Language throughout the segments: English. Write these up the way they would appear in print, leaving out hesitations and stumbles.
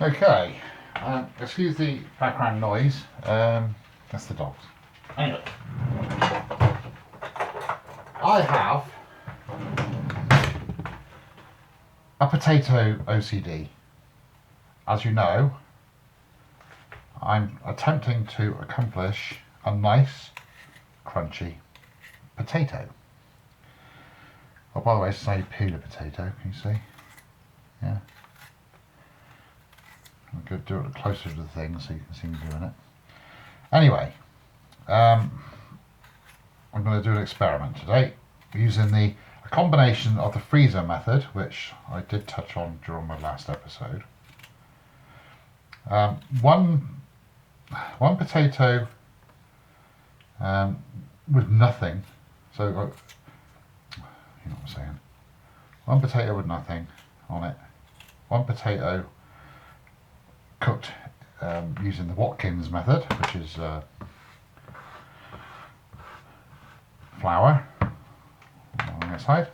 Okay, excuse the background noise. That's the dogs. Anyway, I have a potato OCD. As you know, I'm attempting to accomplish a nice, crunchy potato. Oh, by the way, this is how you peel a potato. Can you see? Yeah. I'm going to do it closer to the thing so you can see me doing it. Anyway, I'm going to do an experiment today using a combination of the freezer method, which I did touch on during my last episode. One potato with nothing, so you know what I'm saying. One potato with nothing on it. One potato cooked using the Watkins method, which is flour on the side.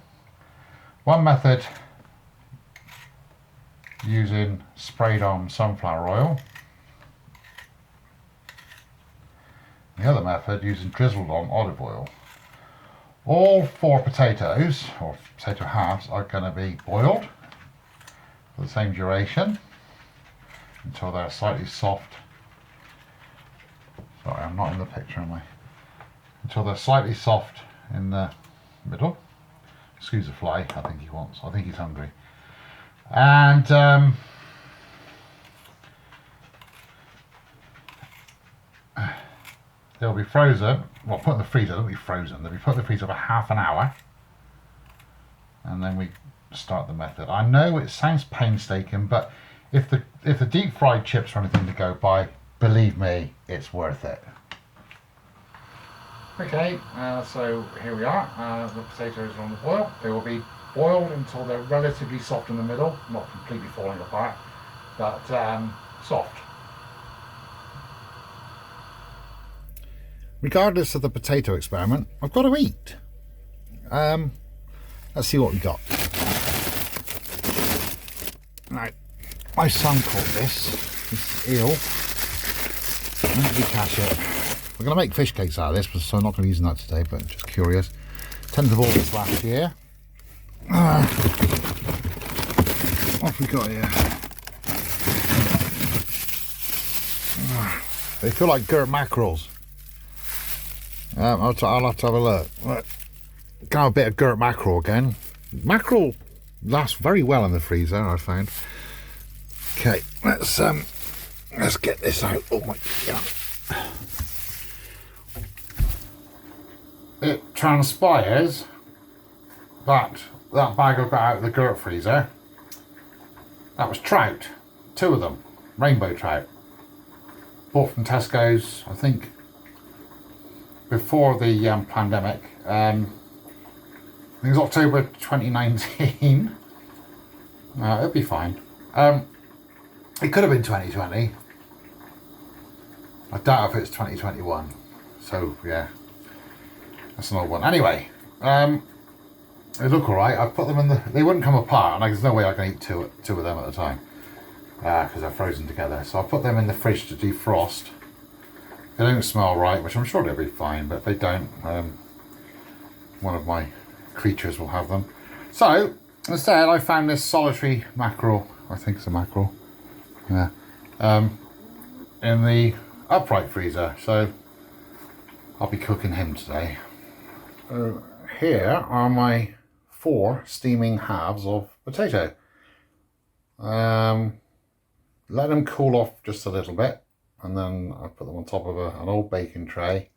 One method using sprayed on sunflower oil. The other method using drizzled on olive oil. All 4 potatoes, or potato halves, are going to be boiled for the same duration until they're slightly soft. Sorry, I'm not in the picture, am I? Until they're slightly soft in the middle. Excuse the fly, I think he wants. I think he's hungry. And they'll be frozen. Well, put in the freezer. They'll be frozen. They'll be put in the freezer for half an hour, and then we start the method. I know it sounds painstaking, but if the deep fried chips are anything to go by, believe me, it's worth it. Okay, so here we are. The potatoes are on the boil. They will be boiled until they're relatively soft in the middle, not completely falling apart, but soft. Regardless of the potato experiment, I've got to eat. Let's see what we got. Now, my son caught this. It's eel. When did he catch it? We're going to make fish cakes out of this, so I'm not going to be using that today, but just curious. 10th of August last year. What have we got here? They feel like girt mackerels. I'll have to have a look. Got a bit of girt mackerel again. Mackerel lasts very well in the freezer, I found. Okay, let's get this out. Oh my god. It transpires that bag I got out of the girt freezer, that was trout. 2 of them, rainbow trout. Bought from Tesco's, I think, before the pandemic. I think it was October 2019. It'll be fine. It could have been 2020. I doubt if it's 2021. So yeah, that's an old one. Anyway, they look alright. I put them in the. They wouldn't come apart, and there's no way I can eat two of them at a time because they're frozen together. So I put them in the fridge to defrost. They don't smell right, which I'm sure they'll be fine, but if they don't, one of my creatures will have them. So instead, I found this solitary mackerel. I think it's a mackerel. Yeah. In the upright freezer. So I'll be cooking him today. Here are my 4 steaming halves of potato. Let them cool off just a little bit, and then I put them on top of an old baking tray,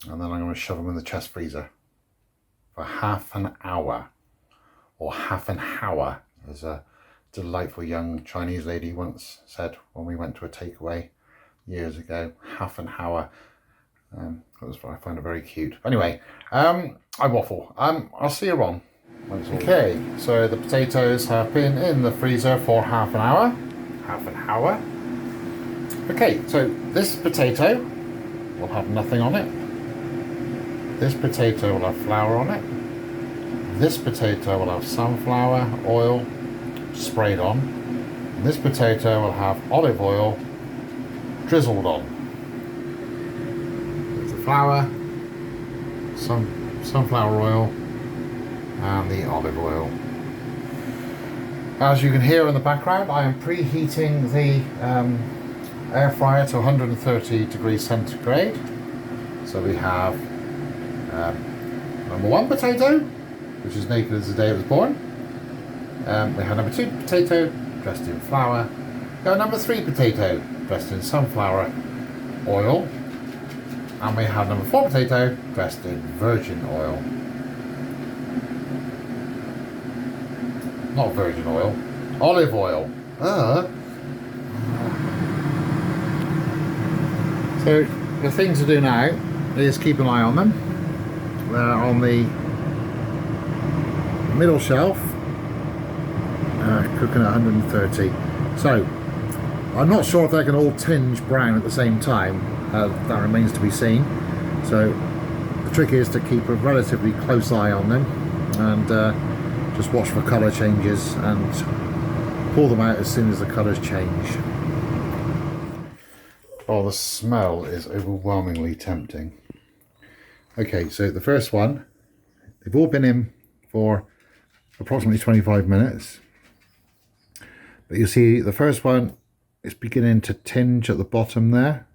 and then I'm going to shove them in the chest freezer for half an hour, or half an hour, as a delightful young Chinese lady once said when we went to a takeaway years ago. Half an hour. I find it very cute. Anyway, I waffle. I'll see you on. Okay, so the potatoes have been in the freezer for half an hour. Half an hour. Okay, so this potato will have nothing on it. This potato will have flour on it. This potato will have sunflower oil sprayed on. And this potato will have olive oil drizzled on. There's the flour, some sunflower oil, and the olive oil. As you can hear in the background, I am preheating the air fryer to 130 degrees centigrade. So we have number 1 potato, which is naked as the day it was born. We have number 2 potato, dressed in flour. We have number 3 potato, dressed in sunflower oil. And we have number 4 potato, dressed in virgin oil. Not virgin oil, olive oil. So the thing to do now is keep an eye on them. They're on the middle shelf, cooking at 130. So I'm not sure if they can all tinge brown at the same time. That remains to be seen. So the trick is to keep a relatively close eye on them and just watch for colour changes and pull them out as soon as the colours change. Oh, the smell is overwhelmingly tempting. Okay, so the first one, they've all been in for approximately 25 minutes. But you see the first one is beginning to tinge at the bottom there.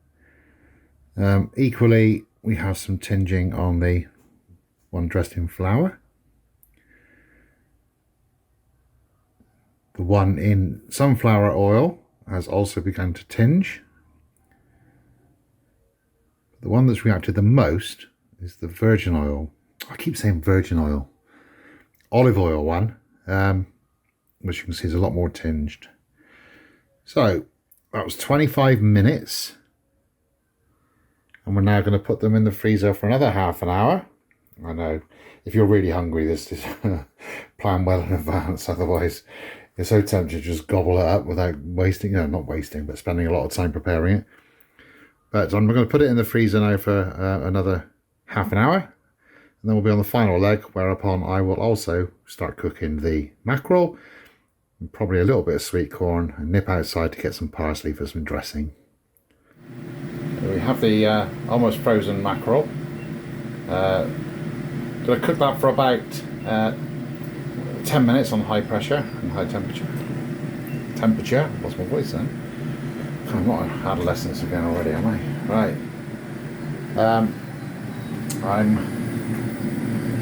Equally, we have some tinging on the one dressed in flour. The one in sunflower oil has also begun to tinge. The one that's reacted the most is the virgin oil. I keep saying virgin oil. Olive oil one, which you can see is a lot more tinged. So that was 25 minutes. And we're now going to put them in the freezer for another half an hour. I know, if you're really hungry, this is plan well in advance. Otherwise, you're so tempted to just gobble it up without wasting, not wasting, but spending a lot of time preparing it. But I'm going to put it in the freezer now for another half an hour. And then we'll be on the final leg, whereupon I will also start cooking the mackerel. And probably a little bit of sweet corn and nip outside to get some parsley for some dressing. So we have the almost frozen mackerel. Going to cook that for about 10 minutes on high pressure and high temperature. Lost my voice then. I'm not in adolescence again already, am I? Right. I'm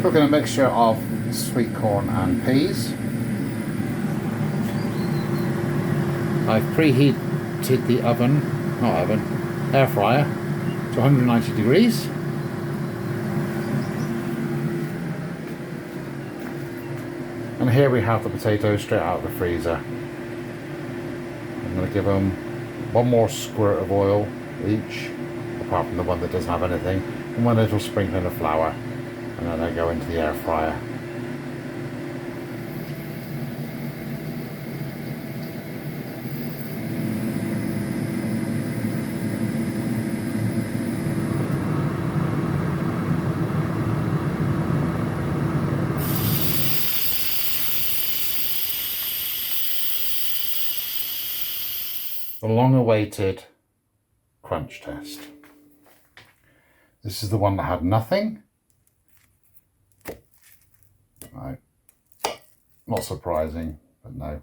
cooking a mixture of sweet corn and peas. I've preheated the air fryer to 190 degrees. And here we have the potatoes straight out of the freezer. I'm going to give them one more squirt of oil each, apart from the one that doesn't have anything, and one little sprinkling of flour, and then they go into the air fryer. The long-awaited crunch test. This is the one that had nothing. No. Not surprising, but no.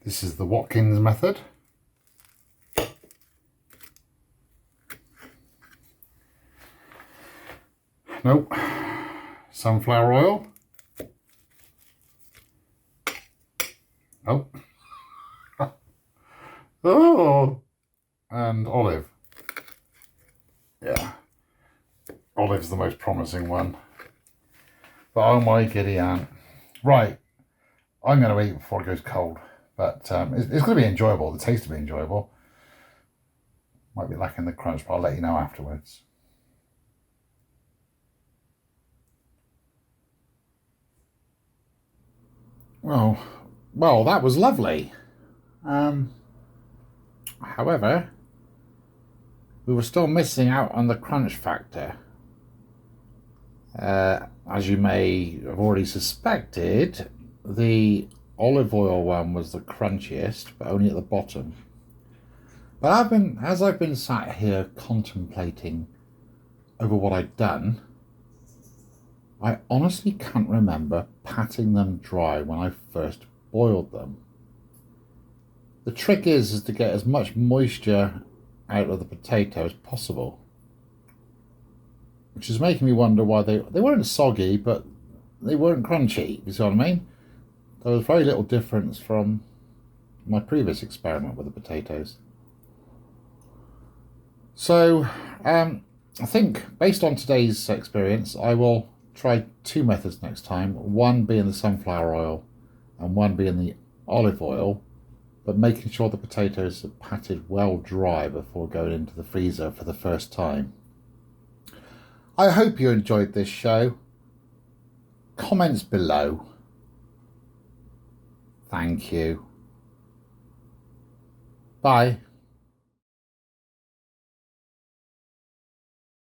This is the Watkins method. Nope. Sunflower oil. Nope. Oh, and olive. Yeah, olive's the most promising one. But oh my giddy aunt. Right, I'm going to eat before it goes cold. But it's going to be enjoyable. The taste will be enjoyable. Might be lacking the crunch, but I'll let you know afterwards. Well, that was lovely. However, we were still missing out on the crunch factor. As you may have already suspected, the olive oil one was the crunchiest, but only at the bottom. But as I've been sat here contemplating over what I'd done, I honestly can't remember patting them dry when I first boiled them. The trick is to get as much moisture out of the potato as possible, which is making me wonder why they weren't soggy, but they weren't crunchy. You see what I mean? There was very little difference from my previous experiment with the potatoes. So I think based on today's experience, I will try two methods next time, one being the sunflower oil and one being the olive oil, but making sure the potatoes are patted well dry before going into the freezer for the first time. I hope you enjoyed this show. Comments below. Thank you. Bye.